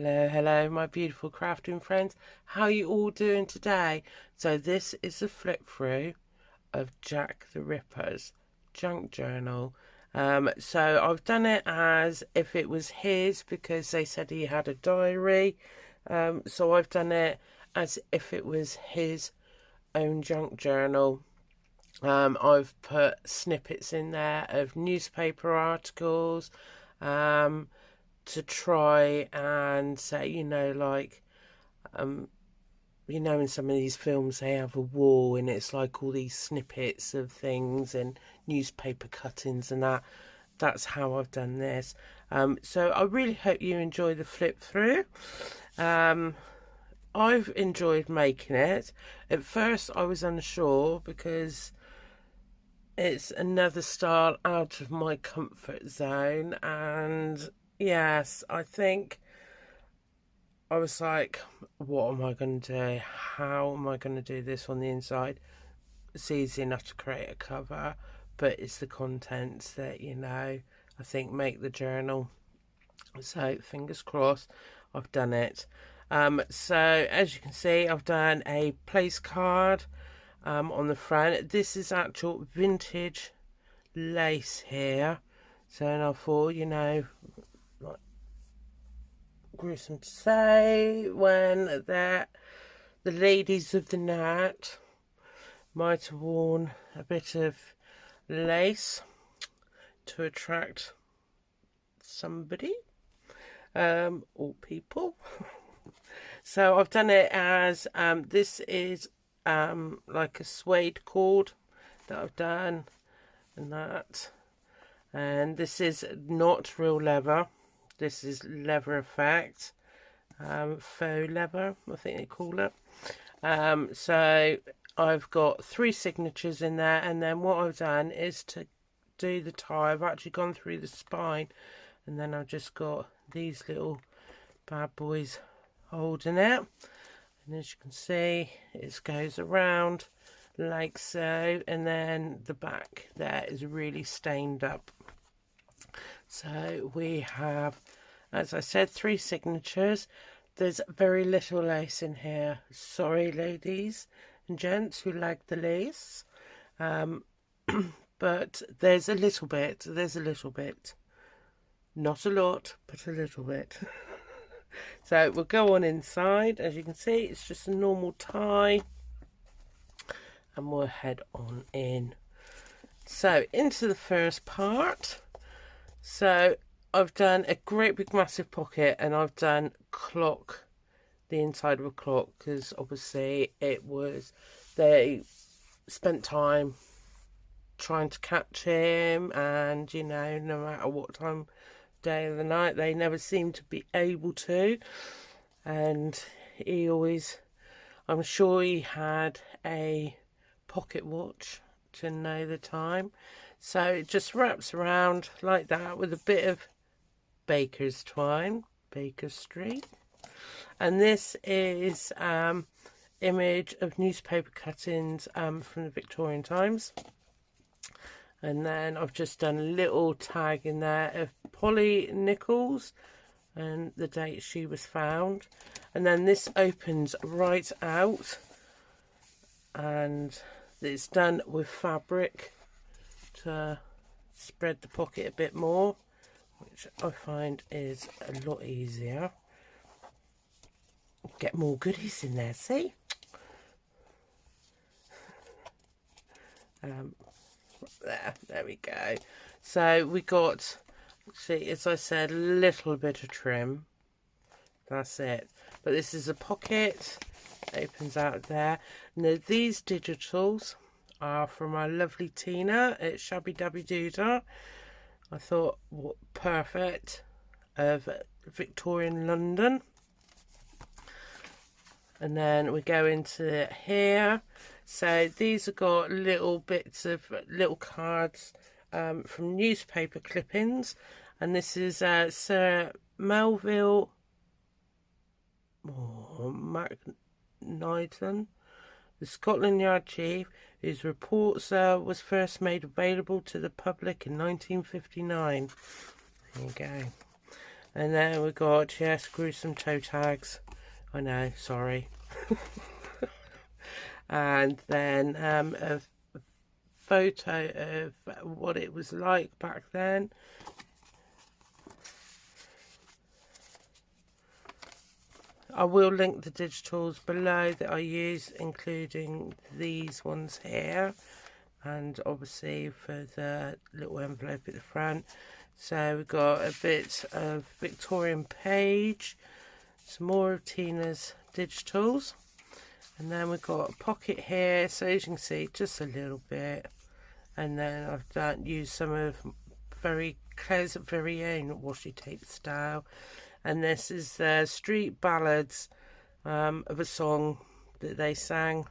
Hello, my beautiful crafting friends. How are you all doing today? So this is a flip through of Jack the Ripper's junk journal. So I've done it as if it was his because they said he had a diary. So I've done it as if it was his own junk journal. I've put snippets in there of newspaper articles. To try and say, in some of these films they have a wall and it's like all these snippets of things and newspaper cuttings and that's how I've done this. So I really hope you enjoy the flip through. I've enjoyed making it. At first I was unsure because it's another style out of my comfort zone, and yes, I think I was like, what am I going to do? How am I going to do this on the inside? It's easy enough to create a cover, but it's the contents that, I think make the journal. So fingers crossed, I've done it. So as you can see, I've done a place card on the front. This is actual vintage lace here. So I thought, like gruesome to say, when the ladies of the night might have worn a bit of lace to attract somebody or people. So I've done it as this is like a suede cord that I've done, and this is not real leather. This is leather effect, faux leather, I think they call it. So I've got 3 signatures in there, and then what I've done is to do the tie, I've actually gone through the spine, and then I've just got these little bad boys holding it. And as you can see, it goes around like so, and then the back there is really stained up. So we have, as I said, 3 signatures. There's very little lace in here. Sorry, ladies and gents who like the lace. But there's a little bit. Not a lot, but a little bit. So we'll go on inside. As you can see, it's just a normal tie. And we'll head on in. So into the first part. So I've done a great big massive pocket, and I've done clock, the inside of a clock, because obviously they spent time trying to catch him, and no matter what time of day of the night, they never seemed to be able to. And he always, I'm sure he had a pocket watch to know the time. So it just wraps around like that with a bit of baker's twine, baker street. And this is image of newspaper cuttings from the Victorian times. And then I've just done a little tag in there of Polly Nichols and the date she was found. And then this opens right out, and it's done with fabric to spread the pocket a bit more, which I find is a lot easier. Get more goodies in there, see? There we go. So we got, see, as I said, a little bit of trim. That's it. But this is a pocket. Opens out there. Now these digitals are from our lovely Tina at Shabby Dabby Doodah. I thought, what perfect, of Victorian London. And then we go into here. So these have got little bits of little cards from newspaper clippings. And this is Sir Melville MacNiton, the Scotland Yard chief, whose reports was first made available to the public in 1959. There you go. And then we got, yes, gruesome toe tags. I know, sorry. And then a photo of what it was like back then. I will link the digitals below that I use, including these ones here, and obviously for the little envelope at the front. So we've got a bit of Victorian page, some more of Tina's digitals, and then we've got a pocket here, so as you can see, just a little bit. And then I've used some of Claire's very own washi tape style. And this is the street ballads of a song that they sang.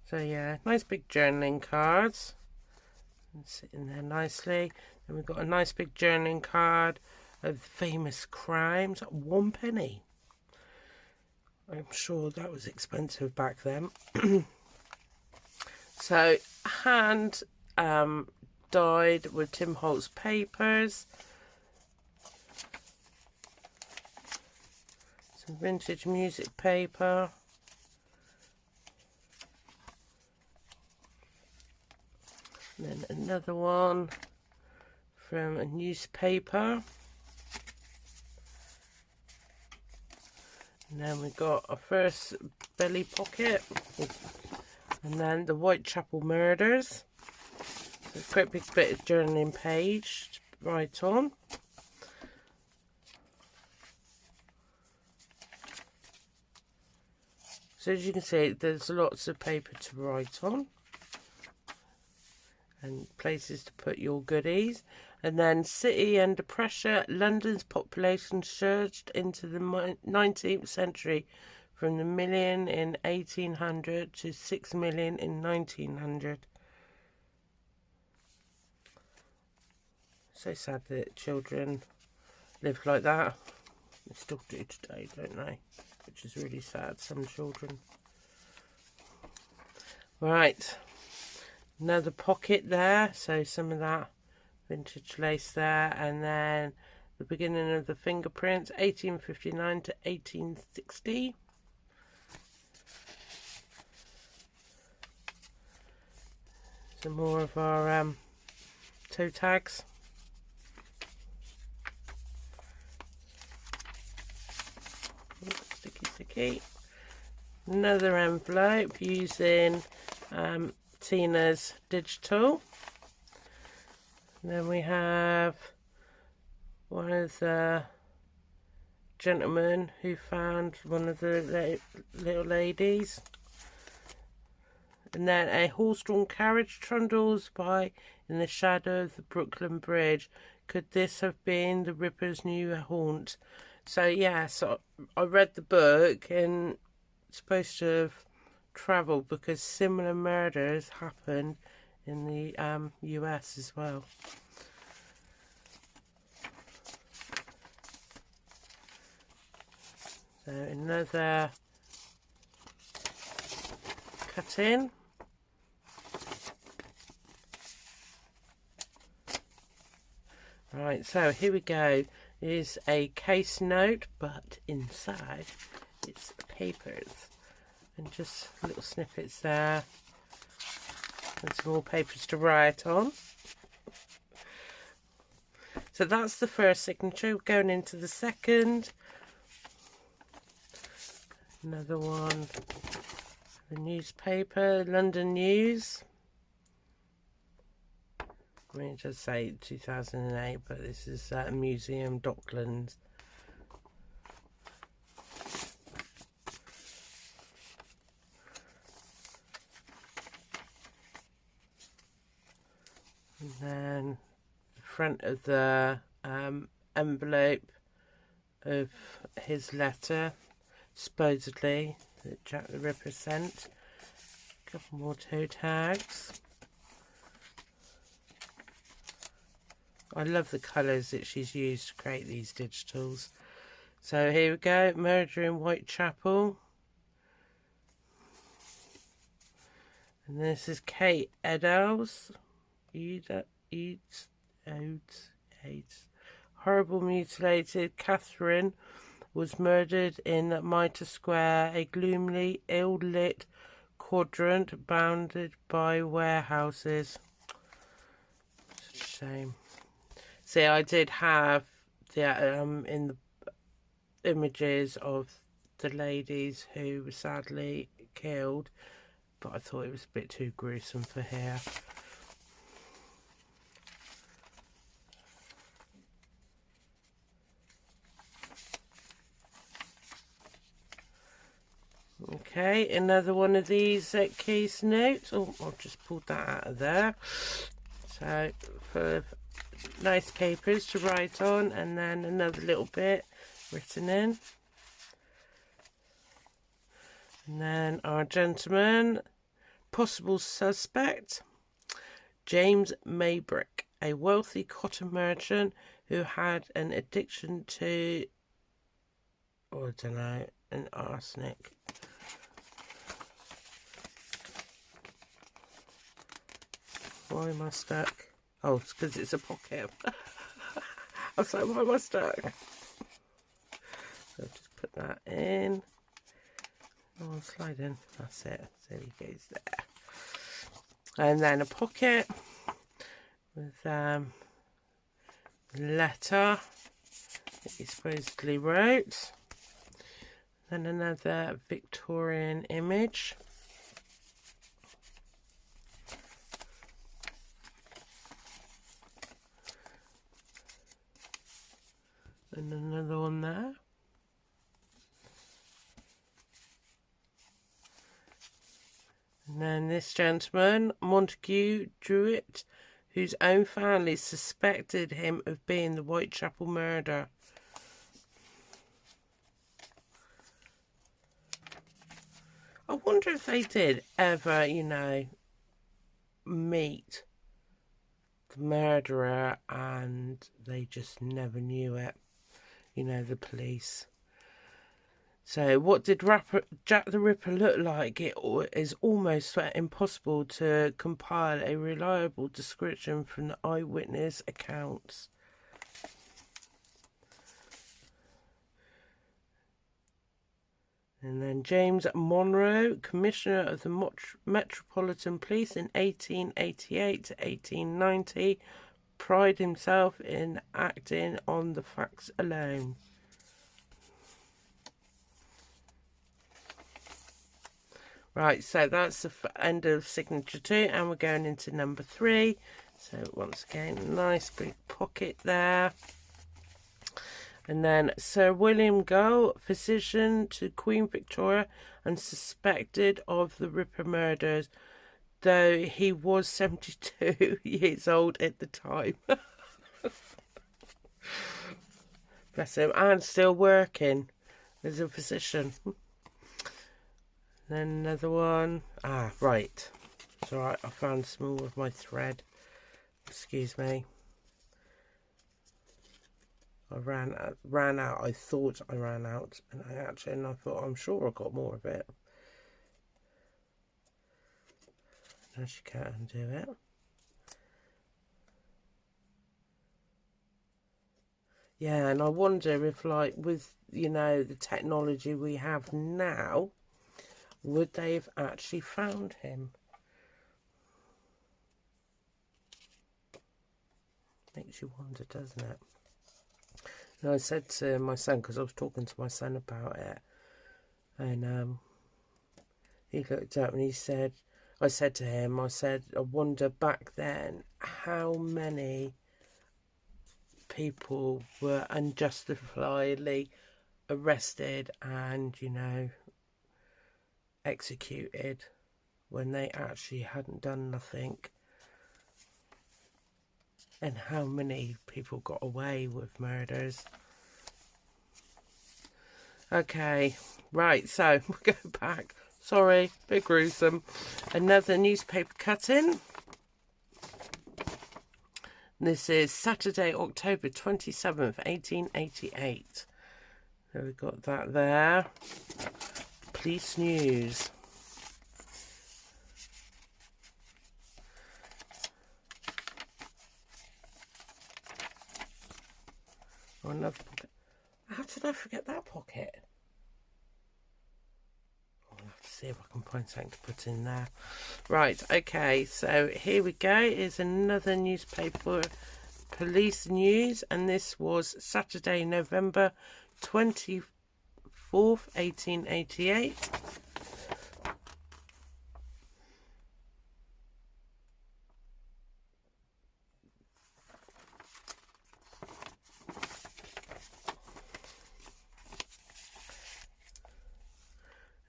So yeah, nice big journaling cards. And sitting there nicely. Then we've got a nice big journaling card of famous crimes at £1. I'm sure that was expensive back then. So hand dyed with Tim Holtz papers. Some vintage music paper. And then another one from a newspaper. And then we got our first belly pocket. And then the Whitechapel murders. So it's quite a big bit of journaling page to write on. So as you can see, there's lots of paper to write on. And places to put your goodies. And then city under pressure, London's population surged into the 19th century from the million in 1800 to 6 million in 1900. So sad that children lived like that. They still do today, don't they? Which is really sad, some children. Right. Another pocket there, so some of that vintage lace there, and then the beginning of the fingerprints, 1859 to 1860. Some more of our toe tags. Sticky. Another envelope using Tina's digital. And then we have one of the gentlemen who found one of the little ladies. And then a horse-drawn carriage trundles by in the shadow of the Brooklyn Bridge. Could this have been the Ripper's new haunt? So yeah, so I read the book, and it's supposed to have travelled because similar murders happened in the US as well. So another cut-in. Right, so here we go. Is a case note, but inside it's papers and just little snippets there, and some more papers to write on. So that's the first signature. We're going into the second. Another one, the newspaper, London News. I mean, it does say 2008, but this is Museum Docklands. And then the front of the envelope of his letter, supposedly, that Jack the Ripper sent. A couple more toe tags. I love the colours that she's used to create these digitals. So here we go, Murder in Whitechapel. And this is Kate Eddowes. AIDS. Horrible mutilated. Catherine was murdered in Mitre Square, a gloomily ill-lit quadrant bounded by warehouses. Such a shame. See, I did have the in the images of the ladies who were sadly killed, but I thought it was a bit too gruesome for here. Okay, another one of these case notes. Oh, I've just pulled that out of there. So, full of nice capers to write on, and then another little bit written in. And then our gentleman, possible suspect, James Maybrick, a wealthy cotton merchant who had an addiction to, oh, I don't know, an arsenic. Why am I stuck? Oh, it's because it's a pocket. I was like, why am I stuck? So just put that in. Oh, slide in. That's it. So he goes there. And then a pocket with a letter that he supposedly wrote. Then another Victorian image. And another one there. And then this gentleman, Montague Druitt, whose own family suspected him of being the Whitechapel murder. I wonder if they did ever, you know, meet the murderer and they just never knew it. You know, the police. So what did Jack the Ripper look like? It is almost impossible to compile a reliable description from the eyewitness accounts. And then James Monroe, Commissioner of the Metropolitan Police in 1888 to 1890, prided himself in acting on the facts alone. Right, so that's the end of signature 2, and we're going into number 3. So once again, nice big pocket there. And then Sir William Gull, physician to Queen Victoria and suspected of the Ripper murders, though he was 72 years old at the time. Bless him, and still working as a physician. Then another one. Ah, right. It's alright, I found some more of my thread. Excuse me. I ran out. I thought I ran out, and I thought, I'm sure I got more of it. Now she can't undo it. Yeah, and I wonder if, like, with, you know, the technology we have now, would they have actually found him? Makes you wonder, doesn't it? And I said to my son, because I was talking to my son about it, and he looked up and he said, I said to him, I wonder back then how many people were unjustifiably arrested and, you know, executed when they actually hadn't done nothing, and how many people got away with murders. Okay, right, so we'll go back. Sorry, bit gruesome. Another newspaper cutting. This is Saturday, October 27th, 1888. So we've got that there. Police news. Oh, another pocket. How did I forget that pocket? I'll have to see if I can find something to put in there. Right, okay, so here we go. Is another newspaper, police news, and this was Saturday, November 24th, 1888.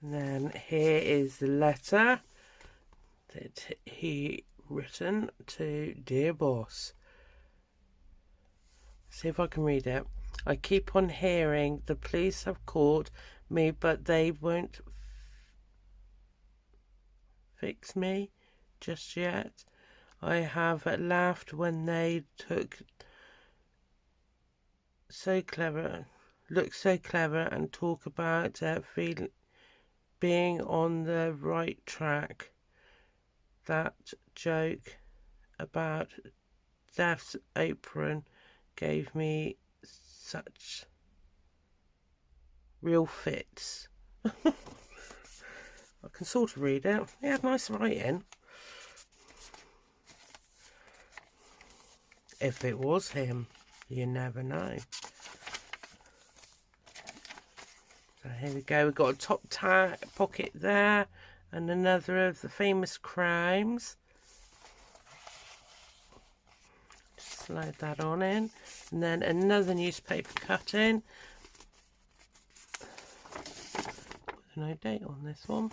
And then here is the letter that he written to dear boss. See if I can read it. I keep on hearing the police have caught me, but they won't fix me just yet. I have laughed when they looked so clever and talk about being on the right track. That joke about Death's apron gave me such real fits. I can sort of read it. He had nice writing. If it was him, you never know. So here we go. We've got a top pocket there, and another of the famous crimes. Just slide that on in, and then another newspaper cutting. No date on this one.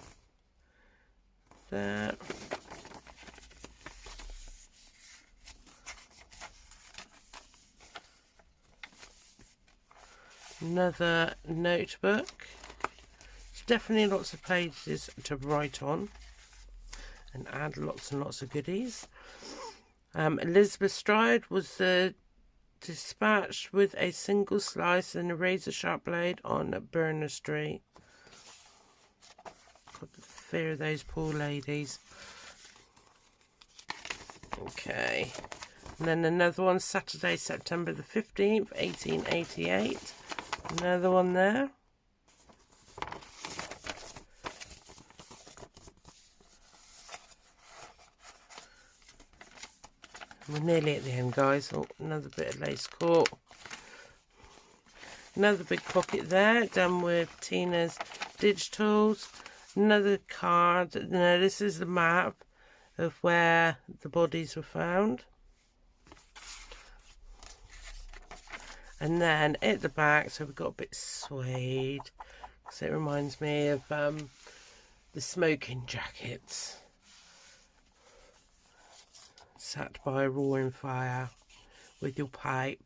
There. Another notebook. It's definitely lots of pages to write on and add lots and lots of goodies. Elizabeth Stride was dispatched with a single slice and a razor sharp blade on Burner Street. Got the fear of those poor ladies. Okay. And then another one, Saturday, September the 15th, 1888. Another one there. We're nearly at the end, guys. Oh, another bit of lace cut. Another big pocket there, done with Tina's digitals. Another card. No, this is the map of where the bodies were found. And then at the back, so we've got a bit suede, because it reminds me of the smoking jackets. Sat by a roaring fire with your pipe.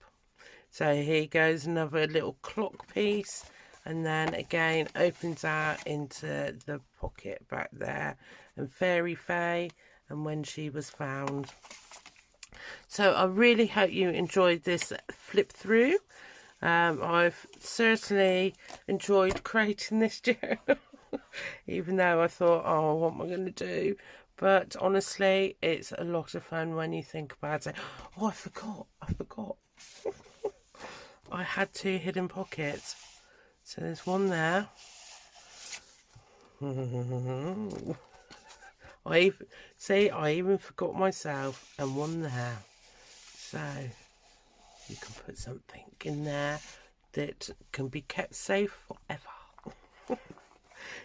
So here goes another little clock piece, and then again opens out into the pocket back there. And Fairy Faye, and when she was found. So I really hope you enjoyed this flip through. I've certainly enjoyed creating this journal, even though I thought, oh, what am I going to do? But honestly, it's a lot of fun when you think about it. Oh, I forgot. I had 2 hidden pockets. So there's one there. I even forgot myself, and one there. So you can put something in there that can be kept safe forever.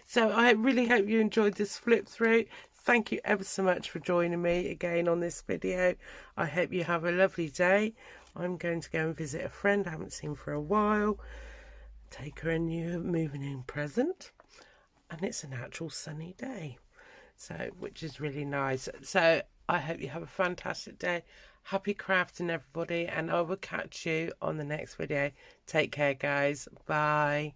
So I really hope you enjoyed this flip through. Thank you ever so much for joining me again on this video. I hope you have a lovely day. I'm going to go and visit a friend I haven't seen for a while. Take her a new moving in present. And it's an actual sunny day. So, which is really nice. So I hope you have a fantastic day. Happy crafting, everybody, and I will catch you on the next video. Take care, guys. Bye.